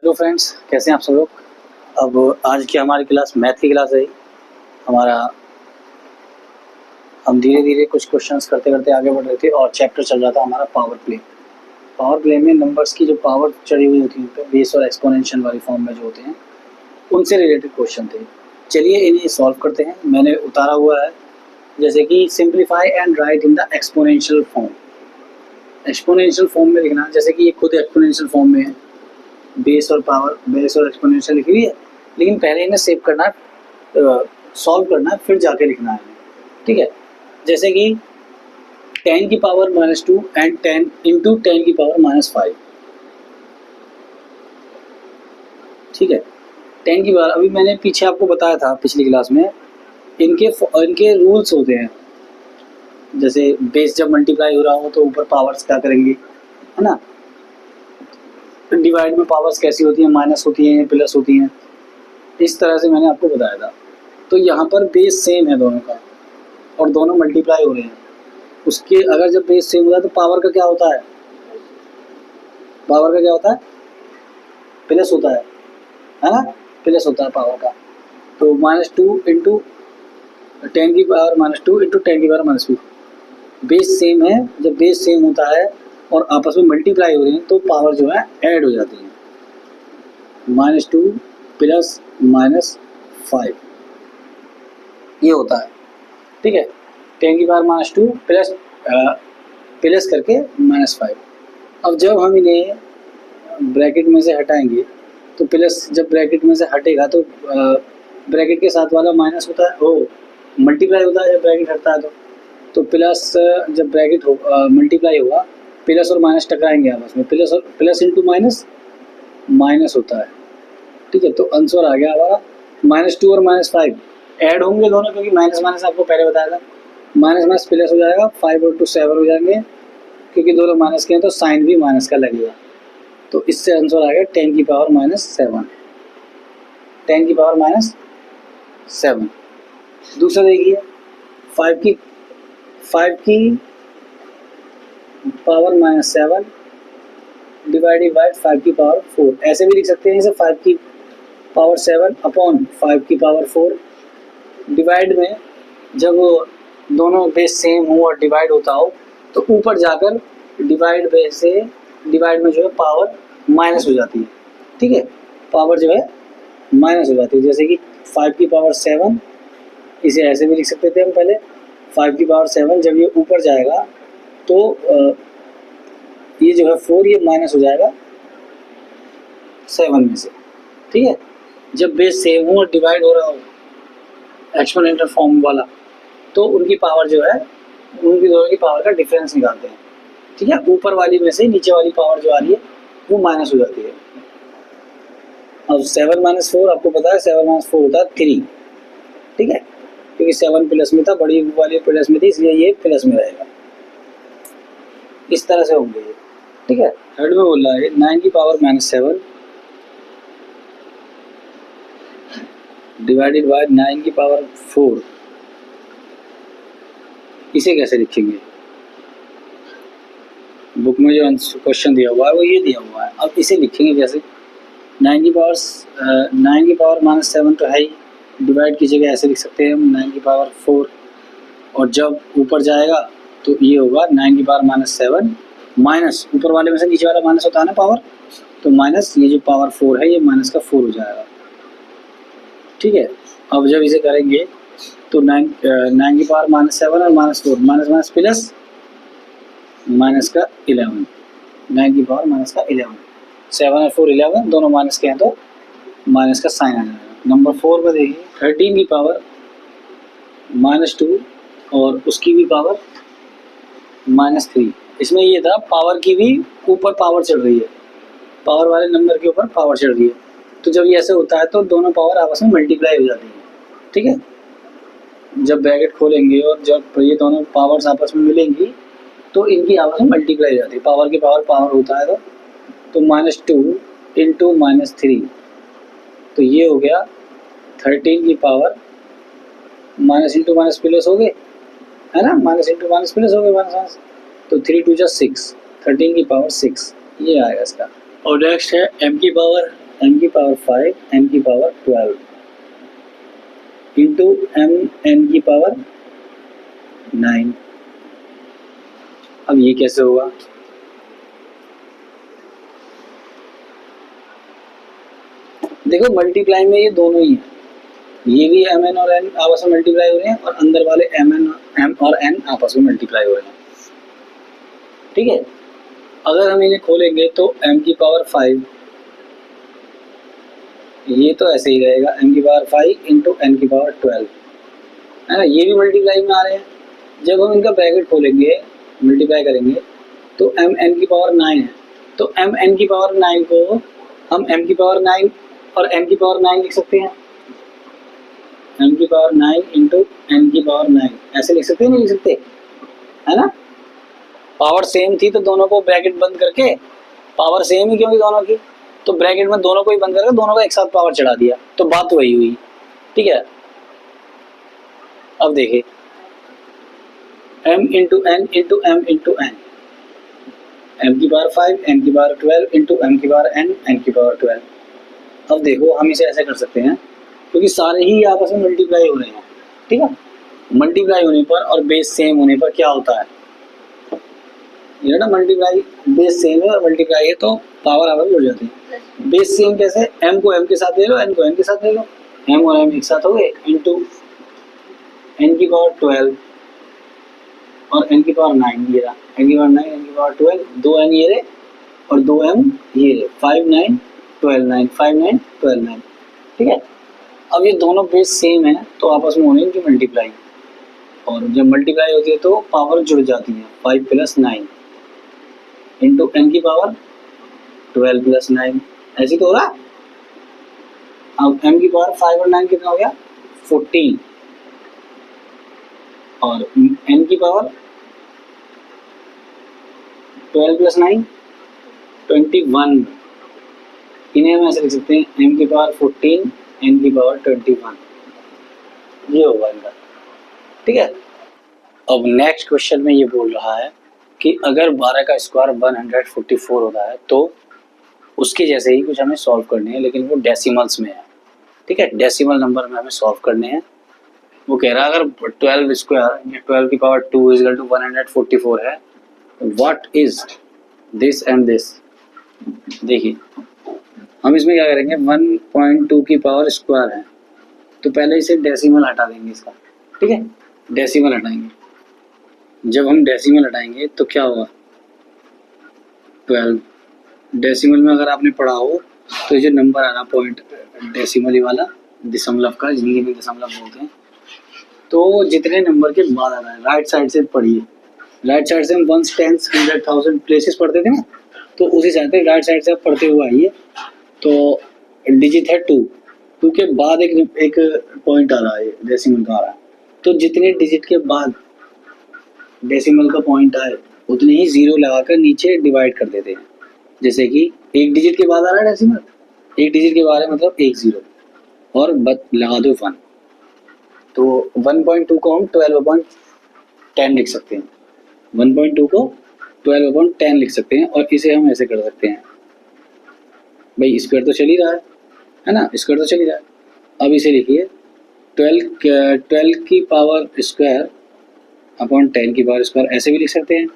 Hello friends, कैसे हैं आप सब लोग। अब आज की हमारी क्लास मैथ की क्लास है। हमारा हम धीरे धीरे कुछ क्वेश्चंस करते करते आगे बढ़ रहे थे और चैप्टर चल रहा था हमारा पावर प्ले। पावर प्ले में नंबर्स की जो पावर चढ़ी हुई होती है बेस और एक्सपोनेंशियल वाली फॉर्म में जो होते हैं उनसे रिलेटेड क्वेश्चन थे। चलिए इन्हें सॉल्व करते हैं। मैंने उतारा हुआ है जैसे कि simplify and right in the exponential form. Exponential form में लिखना, जैसे कि ये खुद एक्सपोनेंशियल फॉर्म में है, बेस और पावर, बेस और एक्सपोनेंशियल लिखी हुई है, लेकिन पहले इन्हें सेव करना, सॉल्व करना, फिर जाके लिखना है। ठीक है, जैसे कि 10 की पावर -2 एंड 10 इंटू 10 की पावर -5। ठीक है, 10 की पावर, अभी मैंने पीछे आपको बताया था पिछली क्लास में, इनके रूल्स होते हैं। जैसे बेस जब मल्टीप्लाई हो रहा हो तो ऊपर पावर्स क्या करेंगे, है ना। डिवाइड में पावर्स कैसी होती हैं, माइनस होती हैं, प्लस होती हैं, इस तरह से मैंने आपको बताया था। तो यहाँ पर बेस सेम है दोनों का और दोनों मल्टीप्लाई हो रहे हैं। उसके अगर जब बेस सेम होता है तो पावर का क्या होता है, पावर का क्या होता है, प्लस होता है ना, प्लस होता है पावर का। तो -2 इंटू 10 की पावर -2 इंटू 10 की पावर -2। बेस सेम है, जब बेस सेम होता है और आपस में मल्टीप्लाई हो रही है तो पावर जो है ऐड हो जाती है। -2 प्लस -5 ये होता है। ठीक है, 10 की पावर -2 प्लस करके -5। अब जब हम इन्हें ब्रैकेट में से हटाएंगे तो प्लस जब ब्रैकेट में से हटेगा तो ब्रैकेट के साथ वाला माइनस होता है, वो मल्टीप्लाई होता है जब ब्रैकेट हटता है तो प्लस जब ब्रैकेट हो मल्टीप्लाई होगा, प्लस और माइनस टकराएंगे आपस में, प्लस इंटू माइनस माइनस होता है। ठीक है, तो आंसर आ गया हमारा -2 और -5 ऐड होंगे दोनों, क्योंकि माइनस माइनस आपको पहले बताया था, माइनस माइनस प्लस हो जाएगा, 5 और 2 7 हो जाएंगे, क्योंकि दोनों माइनस के हैं तो साइन भी माइनस का लगेगा। तो इससे आंसर आ गया 10 की पावर -7, 10 की पावर -7। दूसरा देखिए, 5 की पावर -7 डिवाइडेड बाय 5 की पावर 4। ऐसे भी लिख सकते हैं, जैसे 5 की पावर 7 अपॉन 5 की पावर 4। डिवाइड में जब दोनों बेस सेम हो और डिवाइड होता हो तो ऊपर जाकर डिवाइड में जो है पावर माइनस हो जाती है। ठीक है, पावर जो है माइनस हो जाती है। जैसे कि 5 की पावर 7, इसे ऐसे भी लिख सकते थे हम पहले, 5 की पावर 7 जब ये ऊपर जाएगा तो ये जो है 4 ये माइनस हो जाएगा 7 में से। ठीक है, जब बेस सेम हो और डिवाइड हो रहा हो एक्सपोनेंशियल फॉर्म वाला तो उनकी पावर जो है, उनकी दोनों की पावर का डिफरेंस निकालते हैं। ठीक है, ऊपर वाली में से नीचे वाली पावर जो आ रही है वो माइनस हो जाती है। अब 7 - 4 आपको पता है, 7 - 4 होता है 3। ठीक है, क्योंकि 7 प्लस में था, बड़ी वाली प्लस में थी, इसलिए ये प्लस में रहेगा। इस तरह से होंगे ये। ठीक है, थर्ड में बोल रहा है 9 की पावर -7 डिवाइडेड बाय 9 की पावर 4। इसे कैसे लिखेंगे, बुक में जो क्वेश्चन दिया हुआ है वो ये दिया हुआ है। अब इसे लिखेंगे कैसे, 9 की पावर -7 तो है ही, डिवाइड की जगह ऐसे लिख सकते हैं हम 9 की पावर 4, और जब ऊपर जाएगा तो ये होगा 9 की पावर -7 माइनस ऊपर वाले में से नीचे वाला माइनस होता है ना पावर, तो माइनस ये जो पावर 4 है ये माइनस का 4 हो जाएगा। ठीक है, अब जब इसे करेंगे तो 9 की पावर -7 और -4, माइनस माइनस प्लस, माइनस का 11, 9 की पावर माइनस का 11, 7 और 4 11, दोनों माइनस के हैं तो माइनस का साइन आ जाएगा। नंबर 4 में देखिए 13 की पावर -2 और उसकी भी पावर -3। इसमें ये था पावर की भी ऊपर पावर चढ़ रही है, पावर वाले नंबर के ऊपर पावर चढ़ रही है, तो जब ये ऐसे होता है तो दोनों पावर आपस में मल्टीप्लाई हो जाती है। ठीक है, जब ब्रैकेट खोलेंगे और जब ये दोनों पावर्स आपस में मिलेंगी तो इनकी आपस में मल्टीप्लाई हो जाती है। पावर की पावर होता है तो -2 इंटू -3, तो ये हो गया 13 की power minus into minus plus हो गए, है ना, माइनस इंटू माइनस प्लस हो गए, माइनस, तो 3 2 जा 6, 13 की पावर 6 ये आएगा इसका। और नेक्स्ट है m की पावर m की पावर 5 n की पावर 12 इंटू m n की पावर 9। अब ये कैसे होगा? देखो मल्टीप्लाई में ये दोनों ही है, ये भी एम एन और एन आपस में मल्टीप्लाई हो रहे हैं और अंदर वाले एम और एन आपस में मल्टीप्लाई हो रहे हैं। ठीक है, अगर हम इन्हें खोलेंगे तो m की पावर 5, ये तो ऐसे ही रहेगा m की पावर 5 इंटू n की पावर 12 है ना, ये भी मल्टीप्लाई में आ रहे हैं। जब हम इनका ब्रैकेट खोलेंगे मल्टीप्लाई करेंगे तो m n की पावर 9 है, तो m n की पावर 9 को हम m की पावर 9 और n की पावर 9 लिख सकते हैं, m की पावर 9 इंटू n की पावर 9 ऐसे लिख सकते हैं, नहीं लिख सकते है ना। पावर सेम थी तो दोनों को ब्रैकेट बंद करके, पावर सेम ही क्योंकि दोनों की, तो ब्रैकेट में दोनों को ही बंद करके दोनों को एक साथ पावर चढ़ा दिया, तो बात वही हुई। ठीक है, अब देखिए m into n into m into n, m की पावर 5 n की पावर 12 इंटू m की पावर n n की पावर 12। अब देखो हम इसे ऐसे कर सकते हैं क्योंकि सारे ही आपस में मल्टीप्लाई हो रहे हैं। ठीक है, मल्टीप्लाई होने पर और बेस सेम होने पर क्या होता है, ये ना मल्टीप्लाई बेस सेम है और मल्टीप्लाई है तो पावर आपस में जुड़ जाती है। बेस सेम कैसे, m को m के साथ ले लो, n को n के साथ ले लो, m और m एक साथ हो गए इंटू n की पावर 12 और n की पावर 9 ये रहा, n की पावर 9 n की पावर 12, 2 n ये रहे और 2 m ये रहे, 5 9 12 9 5 9 12 9। ठीक है, अब ये दोनों बेस सेम है तो आपस में होने इनकी मल्टीप्लाई, और जब मल्टीप्लाई होती है तो पावर जुड़ जाती है, 5 प्लस 9 इंटू n की पावर 12 प्लस 9 ऐसी तो हो रहा। अब m की पावर 5 और 9 कितना हो गया 14 और n की पावर 12 प्लस 9 21, इन्हें हम ऐसे लिख सकते हैं m की पावर 14 n की पावर 21, ये होगा इनका। ठीक है, अब नेक्स्ट क्वेश्चन में ये बोल रहा है कि अगर 12 का स्क्वायर 144 होता है तो उसके जैसे ही कुछ हमें सॉल्व करने हैं, लेकिन वो डेसिमल्स में है। ठीक है, डेसिमल नंबर में हमें सॉल्व करने हैं। वो कह रहा है अगर 12 स्क्वायर 12 की पावर 2 इक्वल टू 144 है, what is this and this. देखिए हम इसमें क्या करेंगे, 1.2 की पावर स्क्वायर है तो पहले इसे डेसिमल हटा देंगे इसका। ठीक है, डेसिमल हटाएंगे, जब हम डेसिमल हटाएंगे तो क्या होगा 12। डेसिमल में अगर आपने पढ़ा हो तो जो नंबर आ रहा पॉइंट डेसिमल वाला दशमलव का, जिंदगी में दशमलव बोलते हैं, तो जितने नंबर के बाद आ रहा है राइट साइड से पढ़िए। राइट साइड से हम 1 10 100 1000 प्लेसेस पढ़ते थे ना, तो उसी हिसाब से राइट साइड से आप पढ़ते हुए आइए। तो डिजिट है 2 के बाद एक पॉइंट आ रहा है डेसिमल का आ रहा है, तो जितने डिजिट के बाद डेसिमल का पॉइंट आए उतने ही जीरो लगाकर नीचे डिवाइड कर देते हैं। जैसे कि एक डिजिट के बाद आ रहा है डेसिमल, एक डिजिट के बाद है मतलब 1 0 और लगा दो 1, तो 1.2 को हम 12/10 लिख सकते हैं, 1.2 को 12/10 लिख सकते हैं। और इसे हम ऐसे कर सकते हैं, भाई स्क्वायर तो चल ही रहा है ना, स्क्वायर तो चल ही रहा है। अब इसे लिखिए 12 की पावर स्क्वायर अपॉन 10 की पावर स्क्वायर, ऐसे भी लिख सकते हैं।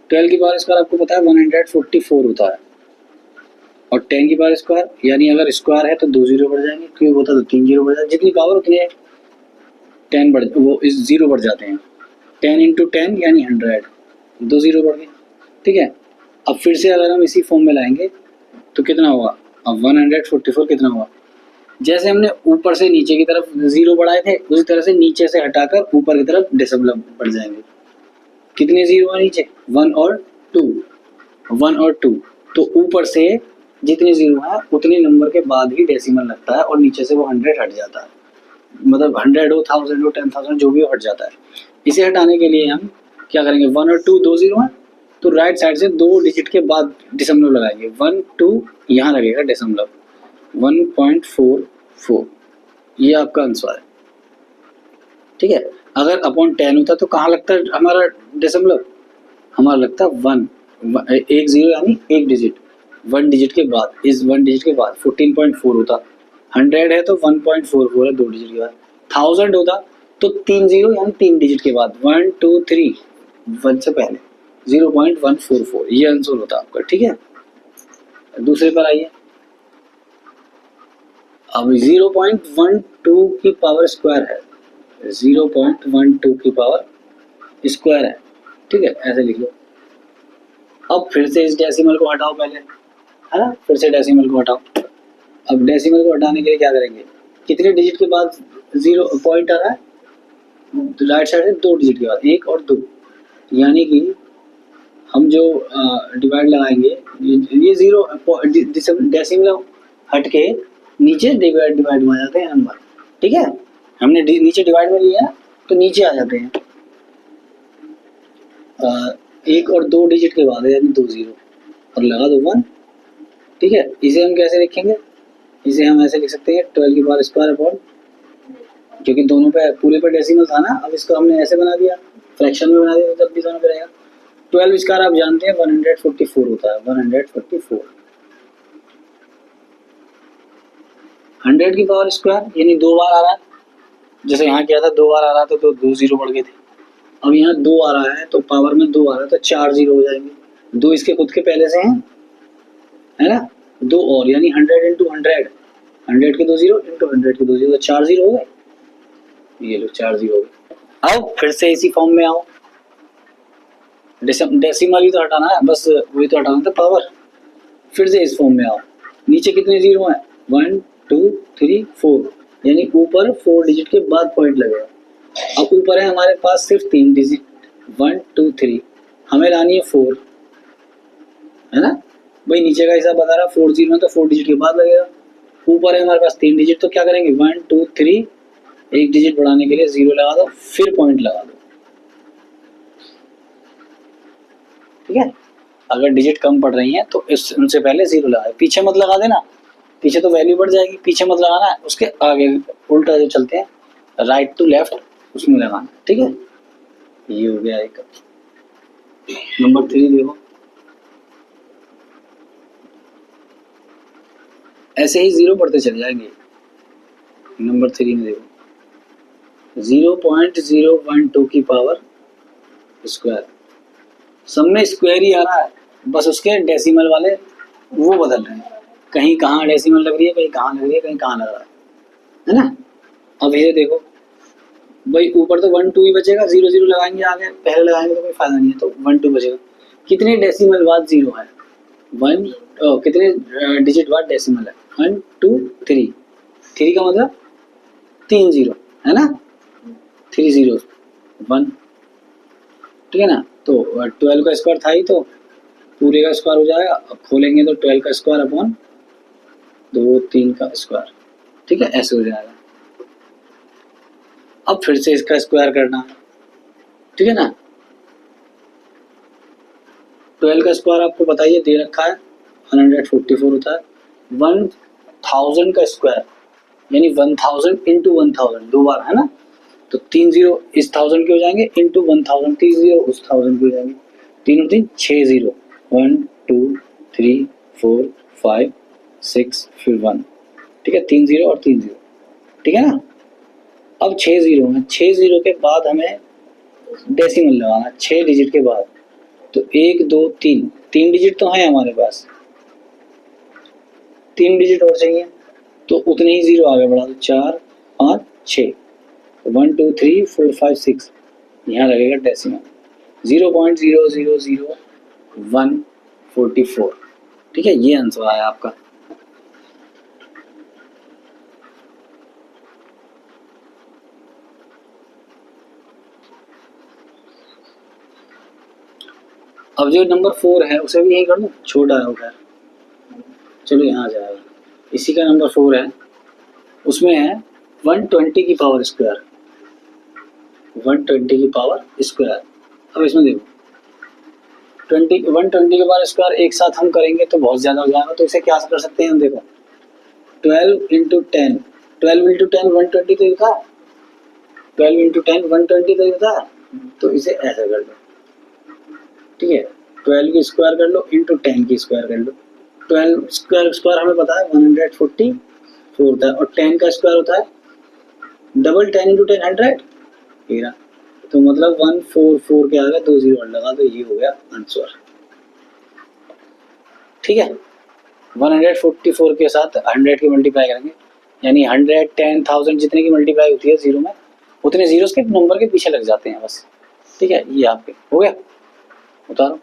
12 की पावर स्क्वायर आपको पता है 144 होता है, और 10 की पावर स्क्वायर यानी अगर स्क्वायर है तो 2 0 बढ़ जाएंगे, क्यूब होता है तो 3 0 बढ़ जाएंगे, जितनी पावर उतनी 10 बढ़ वो इस 0 बढ़ जाते हैं। 10 इंटू 10 यानी 100, 2 0 बढ़ गए। ठीक है, अब फिर से अगर हम इसी फॉर्म में लाएंगे तो कितना होगा, अब 144 कितना हुआ, जैसे हमने ऊपर से नीचे की तरफ 0 बढ़ाए थे उसी तरह से नीचे से हटाकर ऊपर की तरफ दशमलव बढ़ जाएंगे। कितने 0 है नीचे 1 और 2, 1 और 2, तो ऊपर से जितने 0 है उतने नंबर के बाद ही डेसिमल लगता है और नीचे से वो 100 हट जाता है, मतलब 100 हो 1000 हो 10,000 जो भी हो हट जाता है। इसे हटाने के लिए हम क्या करेंगे, 1 और 2 2 0 है तो राइट साइड से 2 डिजिट के बाद दशमलव लगाएंगे, 1 2 यहाँ लगेगा दशमलव 1.44, ये आपका आंसर है। ठीक है, अगर अपॉन 10 होता तो कहाँ लगता है हमारा दशमलव, हमारा लगता है 1 1 0 यानी एक डिजिट, वन डिजिट के बाद, इस वन डिजिट के बाद 14.4 होता, 100 है तो 1.44 है 2 डिजिट के बाद, 1000 होता तो 3 जीरो यानी 3 डिजिट के बाद 1 2 3 1 से पहले 0.144, ये आंसर होता आपका। ठीक है, दूसरे पर आइए। अब 0.12 की पावर स्क्वायर है, 0.12 की पावर स्क्वायर है। ठीक है, ऐसे लिख लो। अब फिर से इस डेसिमल को हटाओ पहले, है ना, फिर से डेसिमल को हटाओ। अब डेसिमल को हटाने के लिए क्या करेंगे, कितने डिजिट के बाद जीरो पॉइंट आ रहा है, राइट साइड से 2 डिजिट के बाद 1 और 2, यानी कि हम जो डिवाइड लगाएंगे, ये जीरो डेसिमल हट के नीचे डिवाइड में आ जाते हैं नंबर। ठीक है, हमने नीचे डिवाइड में लिया तो नीचे आ जाते हैं 1 और 2 डिजिट के बाद, यानी 2 जीरो और लगा दो 1। ठीक है, इसे हम कैसे लिखेंगे, इसे हम ऐसे लिख सकते हैं 12 की पावर स्क्वायर अपॉन, क्योंकि दोनों पे पूरे पे डेसिमल था ना, अब इसको हमने ऐसे बना दिया, फ्रैक्शन में बना दिया, तब भी दोनों पे रहेगा। 12 स्क्वायर आप जानते हैं 144 होता है, 144। 100 की पावर स्क्वायर यानी 2 बार आ रहा है, जैसे यहाँ किया था 2 बार आ रहा था तो 2 जीरो बढ़ गए थे। अब यहाँ 2 आ रहा है तो पावर में 2 आ रहा है तो 4 जीरो हो जाएंगे, 2 इसके खुद के पहले से हैं, है ना, 2 और यानी 100 इंटू 100, 100 के 2 जीरो इंटू 100 के 2 जीरो, तो 4 जीरो हो गए, ये लो 4 जीरो हो गए। अब फिर से इसी फॉर्म में आओ, डेसिमल ही तो हटाना है, बस वही तो हटाना था पावर। फिर से इस फॉर्म में आओ, नीचे कितने जीरो हैं, 1 2 3 4, यानी ऊपर 4 डिजिट के बाद पॉइंट लगेगा। अब ऊपर है हमारे पास सिर्फ 3 डिजिट, 1 2 3, हमें लानी है 4, है ना भाई, नीचे का हिसाब बता रहा 4 जीरो तो 4 डिजिट के बाद लगेगा। ऊपर है हमारे पास 3 डिजिट, तो क्या करेंगे 1 2 3, एक डिजिट बढ़ाने के लिए 0 लगा दो, फिर पॉइंट लगा दो। ठीक है, अगर डिजिट कम पड़ रही है तो इस उनसे पहले 0 लगा, पीछे मत लगा देना, पीछे तो वैल्यू बढ़ जाएगी, पीछे मत लगाना है, उसके आगे उल्टा जो चलते हैं राइट टू लेफ्ट उसमें लगाना। ठीक है, ये हो गया एक। नंबर 3 देखो, ऐसे ही 0 बढ़ते चले जाएंगे। नंबर 3 में देखो 0.012 की पावर स्क्वायर, सब में स्क्वायर ही आ रहा है, बस उसके डेसिमल वाले वो बदल रहे हैं, कहीं कहाँ डेसिमल लग रही है, कहीं कहाँ लग रही है, कहीं कहाँ लग रहा है ना। अब ये देखो भाई, ऊपर तो 1 2 ही बचेगा, 0 0 लगाएंगे आगे, पहले लगाएंगे तो कोई फायदा नहीं है, तो 1 2 बचेगा। कितने डेसिमल बाद 0 है, 1 कितने डिजिट बाद डेसिमल है, 1 2 3, 3 का मतलब 3 जीरो, है ना, 3 जीरो 1। ठीक है ना, तो 12 का स्क्वायर था ही, तो पूरे का स्क्वायर हो जाएगा। अब खोलेंगे तो 12 का स्क्वायर अपॉन 2 3 का स्क्वायर। ठीक है, ऐसे हो जाएगा। अब फिर से इसका स्क्वायर करना है। ठीक है ना, 12 का स्क्वायर आपको बताइए दे रखा है 144 होता है, 1000 का स्क्वायर यानी 1000 इंटू 1000, 2 बार, है ना, तो 3 जीरो इस 1000 के हो जाएंगे इंटू 1000, 3 जीरो उस 1000 के हो जाएंगे, 3 और 3 6 जीरो, 1 2 3 4 5 6 फिर 1। ठीक है, 3 जीरो और 3 जीरो। ठीक है ना, अब 6 जीरो है, 6 जीरो के बाद हमें डेसिमल लगाना, 6 डिजिट के बाद, तो 1 2 3, 3 डिजिट तो है हमारे पास, 3 डिजिट और चाहिए, तो उतने ही जीरो आगे बढ़ा दो, 4 5 6, 1 2 3 4 5 6, यहाँ लगेगा डेसिमल 0.0000144। ठीक है, ये आंसर आया आपका। अब जो नंबर 4 है उसे भी यही कर दो, छोटा है वो, खैर चलो यहाँ आ जाएगा। इसी का नंबर 4 है, उसमें है 120 की पावर स्क्वायर, 120 की पावर स्क्वायर। अब इसमें देखो 120 के पावर स्क्वायर एक साथ हम करेंगे तो बहुत ज़्यादा हो जाएगा, तो इसे क्या कर सकते हैं हम, देखो 12 इंटू 10, 12 इंटू 10 120 तो था, 12 इंटू 10 120 तो था, तो इसे ऐसे कर दो। ठीक है, 12 की स्क्वायर कर लो इंटू 10 की स्क्वायर कर लो, 12 स्क्वायर हमें पता है 144 होता है, और 10 का स्क्वायर होता है डबल 10 इंटू 10 100 तेरह, तो मतलब 144 के आगे 2 जीरो लगा, तो ये हो गया आंसर। ठीक है, 144 के साथ 100 की मल्टीप्लाई करेंगे, यानी 100 10,000 जितने की मल्टीप्लाई होती है जीरो में, उतने जीरो के नंबर के पीछे लग जाते हैं बस। ठीक है, ये आपके हो गया, उतारो।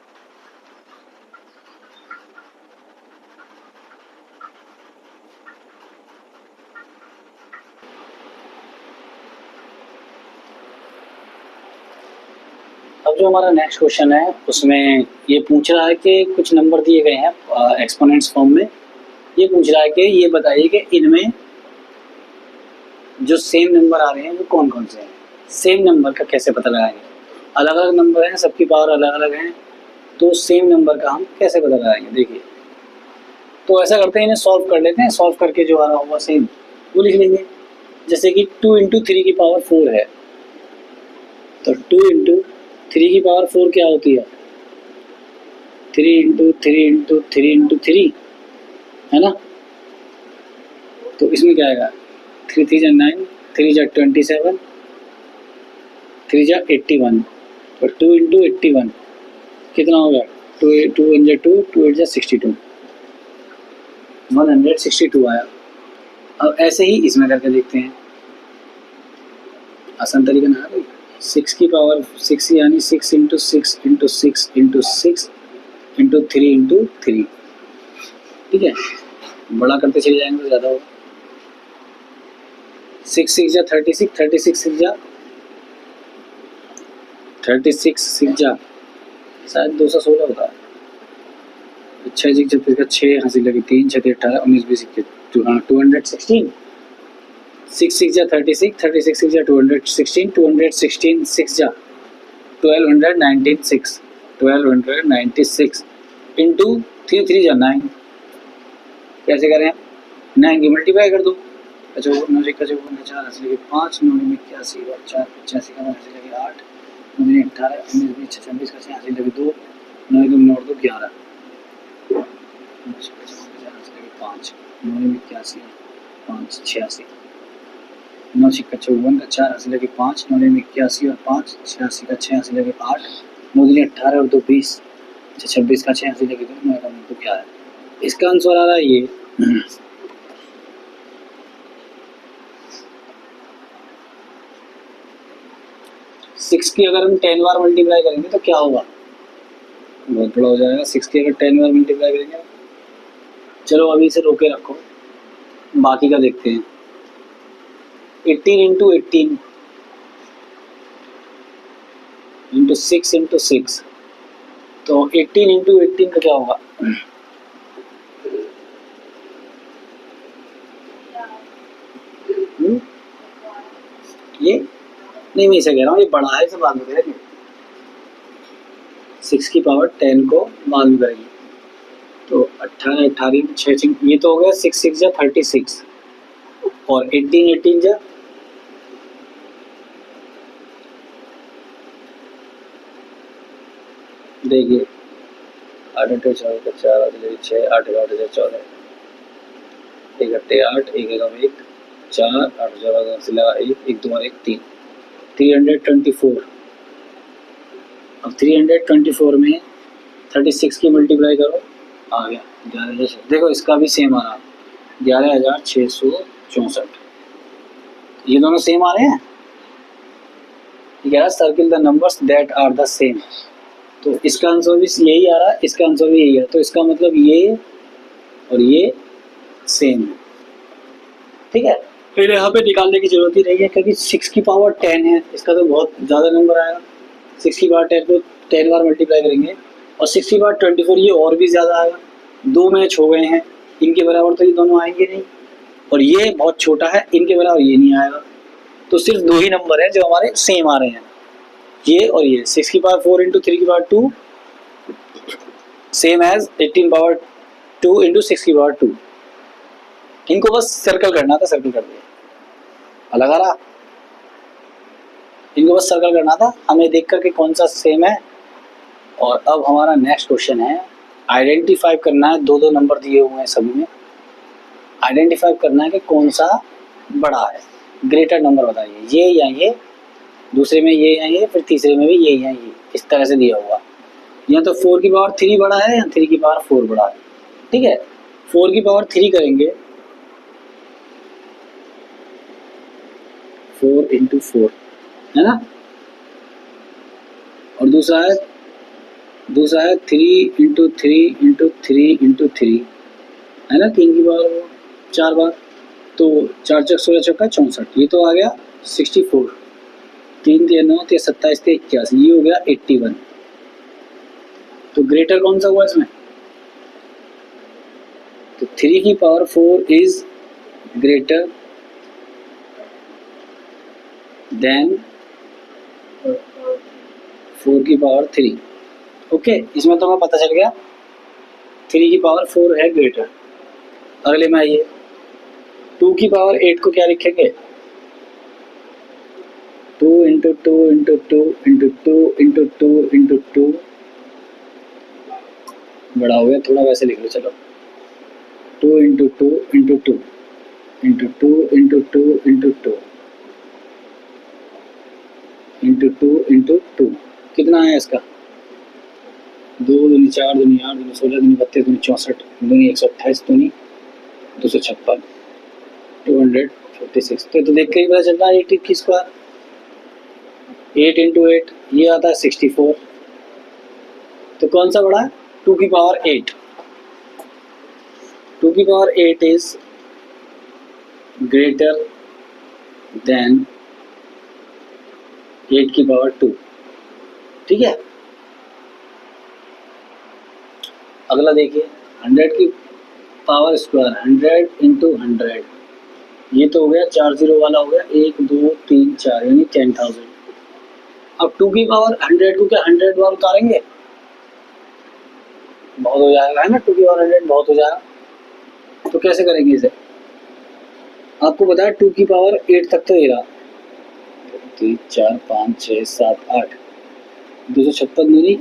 अब जो हमारा नेक्स्ट क्वेश्चन है उसमें ये पूछ रहा है कि कुछ नंबर दिए गए हैं एक्सपोनेंट्स फॉर्म में। ये पूछ रहा है कि ये बताइए कि इनमें जो सेम नंबर आ रहे हैं वो कौन कौन से हैं। सेम नंबर का कैसे पता लगाएंगे, अलग अलग नंबर हैं, सबकी पावर अलग अलग हैं, तो सेम नंबर का हम कैसे पता लगाएंगे। देखिए, तो ऐसा करते हैं, इन्हें सॉल्व कर लेते हैं, सॉल्व करके जो आ रहा होगा सेम वो लिख लेंगे। जैसे कि 2 इंटू 3 की पावर 4 है, तो 2 इंटू 3 की पावर 4 क्या होती है, 3 इंटू 3 इंटू 3 इंटू 3 है ना। तो इसमें क्या आएगा, 3 3 जा 9, 3 जा 27, 3 जा 81, तो 2 इंटू 81 कितना हो गया, 2 2 1 जा 2, 2 8 जा 62, 162 आया। अब ऐसे ही इसमें करके देखते हैं, आसान तरीका ना है। 6 की पावर 6 यानी 6 into 6 into 6 into 6 into 3 into 3। ठीक है, बड़ा करते चले जाएंगे तो ज़्यादा होगा। 6 6 जा 36, 36 6 जा 36 6 जा शायद 216 होता है। 6 6 जब इसका 6 हंसी लगी 3 6 18 19 20 216। 6 6 जा 36, 36 6 जा 216, 216 6 जा 1296, 1296 इंटू 3 3 जा 9। कैसे करें, 9 की मल्टीप्लाई कर दो, 9 6 54 4 हंसी लगी 5 9 में 81 और 4 85 का हंसी लगी 8 9 18 19 20 26 का 6 हंसी लगी 2 9 2 9 2 11 9 6 54 हंसी लगी 5 9 में 81 5 86 9 6 54 का 4 हंसी लगी 5 9 में 81 और 5 86 का 6 हंसी लगी 8 9 2 18 और 2 20 26 का 6 हंसी लगी 2 9 का 9 क्या है। इसका आंसर आ रहा है ये 6 की अगर हम 10 बार मल्टीप्लाई करेंगे तो क्या होगा, बहुत बड़ा हो जाएगा। 6 की अगर 10 बार मल्टीप्लाई करेंगे, चलो अभी इसे रोके रखो, बाकी का देखते हैं। 18 इंटू 18 इंटू 6 इंटू 6, तो 18 इंटू 18 का क्या होगा, ये नहीं, मैं इसे कह रहा हूँ, ये बड़ा है, इसे बाद में करेंगे। 6 की पावर 10 को बाद में करेंगे, तो 18 18 6 ये तो हो गया 6 6 जा 36 और 18 18 जा देखिए 8 8 14 4 8 6 8 8 14 1 8 8 1 1 4 8 14 से लगा 1 1 2 1 3 324। अब 324 में 36 की मल्टीप्लाई करो, आ गया 11,000। देखो इसका भी सेम आ रहा है 11,664। ये दोनों सेम आ रहे हैं। ठीक है, circle the numbers that are the same, तो इसका आंसर भी यही आ रहा है, इसका आंसर भी यही है, तो इसका मतलब ये और ये सेम है। ठीक है, फिर यहाँ पे निकालने की जरूरत ही नहीं है, क्योंकि 6 की पावर 10 है, इसका तो बहुत ज़्यादा नंबर आएगा। 6 की पावर 10 को 10 बार मल्टीप्लाई करेंगे, और 6 की पावर 24 ये और भी ज़्यादा आएगा। 2 मैच हो गए हैं, इनके बराबर तो ये दोनों आएंगे नहीं, और ये बहुत छोटा है, इनके बराबर ये नहीं आएगा। तो सिर्फ 2 ही नंबर हैं जो हमारे सेम आ रहे हैं, ये और ये। 6 की पावर 4 इंटू 3 की power 2 same as 18 power 2 into 6 की पावर 2। इनको बस सर्कल करना था, सर्कल कर दिया, अलग आ रहा। इनको बस सर्कल करना था, हमें देख करके कौन सा सेम है। और अब हमारा नेक्स्ट क्वेश्चन है आइडेंटिफाई करना है, दो दो नंबर दिए हुए हैं सभी में, आइडेंटिफाई करना है कि कौन सा बड़ा है, ग्रेटर नंबर बताइए, ये या ये, दूसरे में ये या ये, फिर तीसरे में भी ये या ये, इस तरह से दिया हुआ। या तो 4 की पावर 3 बड़ा है या 3 की पावर 4 बड़ा है, ठीक है। 4 की पावर 3 करेंगे, 4 इंटू 4 है ना, और दूसरा है 3 इंटू 3 इंटू 3 इंटू 3 है ना, 3 की पावर 4 बार, तो 4 चक 16 चौका 64, ये तो आ गया 64, 3 3 9 3 27 3 81, ये हो गया 81। तो ग्रेटर कौन सा हुआ इसमें, तो 3 की पावर 4 इज ग्रेटर देन 4 की पावर 3। ओके, इसमें तो हमें पता चल गया 3 की पावर 4 है ग्रेटर। अगले में आइए, 2 की पावर 8 को क्या लिखेंगे, 2 into 2 into 2 into 2 into 2 into 2, बड़ा हो गया थोड़ा, वैसे लिख लो चलो, 2 into 2 into 2 into 2 into 2 into 2 into 2 into 2, कितना है इसका, 2 दूनी 4 दूनी 8 दूनी 16 दूनी 32 दूनी 64 दूनी 128 दूनी 256 256। तो देख के ही पता चल रहा है 80 की स्क्वायर, 8 इंटू 8 ये आता है 64। तो कौन सा बड़ा है, 2 की पावर 8, 2 की पावर 8 इज ग्रेटर देन 8 की पावर 2, ठीक है। अगला देखिए, 100 की पावर स्क्वायर, 100 इंटू 100, ये तो हो गया 4 0 वाला हो गया, 1 2 3 4 यानी 10,000। अब 2 की पावर 100 को क्या 100 बार उतारेंगे, बहुत हो जाएगा है ना, 2 की पावर 100 बहुत हो जाएगा। तो कैसे करेंगे इसे, आपको बताया 2 की पावर 8 तक तो ये रहा, 3 4 5 6 7 8, 256 दूनी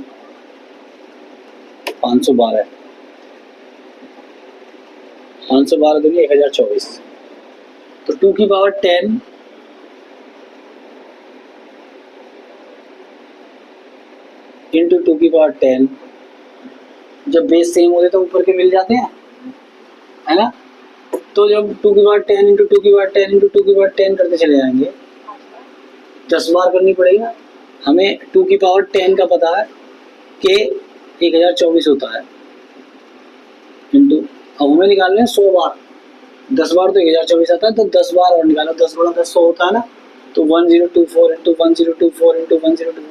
512, 512 दूनी 1024। तो 2 की पावर 10 इंटू 2 की पावर 10, जब बेस सेम होते तो ऊपर के मिल जाते हैं है ना, तो जब 2 की पावर 10 इंटू 2 की पावर 10 इंटू 2 की पावर 10 करते चले जाएंगे, 10 बार करनी पड़ेगी। हमें 2 की पावर 10 का पता है कि 1024 होता है, इंटू अब हमें निकालना है 100 बार, 10 बार तो 1024 आता है, तो 10 बार और निकालो, 10 बड़ा 10 100 होता है ना, तो 1024 इंटू 1024 इंटू 1024।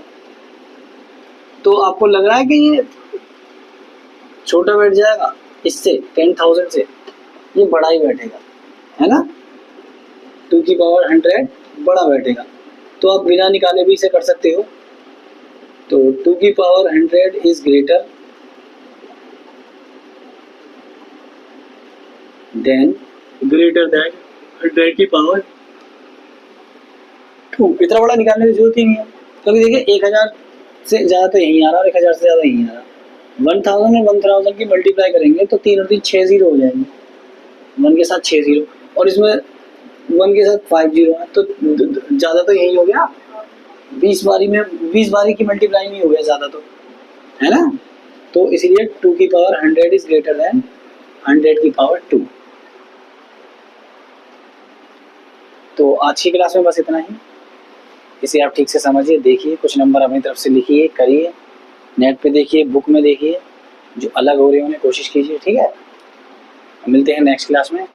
तो आपको लग रहा है कि ये छोटा बैठ जाएगा इससे, 10,000 से ये बड़ा ही बैठेगा है ना, 2 की पावर 100 बड़ा बैठेगा। तो आप बिना निकाले भी इसे कर सकते हो। तो 2 की पावर 100 इज ग्रेटर देन 100 की पावर 2। इतना बड़ा निकालने की जरूरत ही नहीं है, क्योंकि देखिए 1000 से ज़्यादा तो यहीं आ रहा है और 1000 से ज़्यादा यहीं आ रहा है। 1000 और 1000 की मल्टीप्लाई करेंगे तो 3 और 3 6 0 हो जाएंगे, 1 के साथ 6 0, और इसमें 1 के साथ 5 0 है, तो ज़्यादा तो यही हो गया, 20 बारी की मल्टीप्लाई नहीं हो गया ज़्यादा, तो है ना। तो इसलिए 2 की पावर 100 इज ग्रेटर देन 100 की पावर 2। तो आज की क्लास में बस इतना ही, इसे आप ठीक से समझिए, देखिए, कुछ नंबर अपनी तरफ से लिखिए, करिए, नेट पे देखिए, बुक में देखिए, जो अलग हो रहे हैं उन्हें कोशिश कीजिए, ठीक है। मिलते हैं नेक्स्ट क्लास में।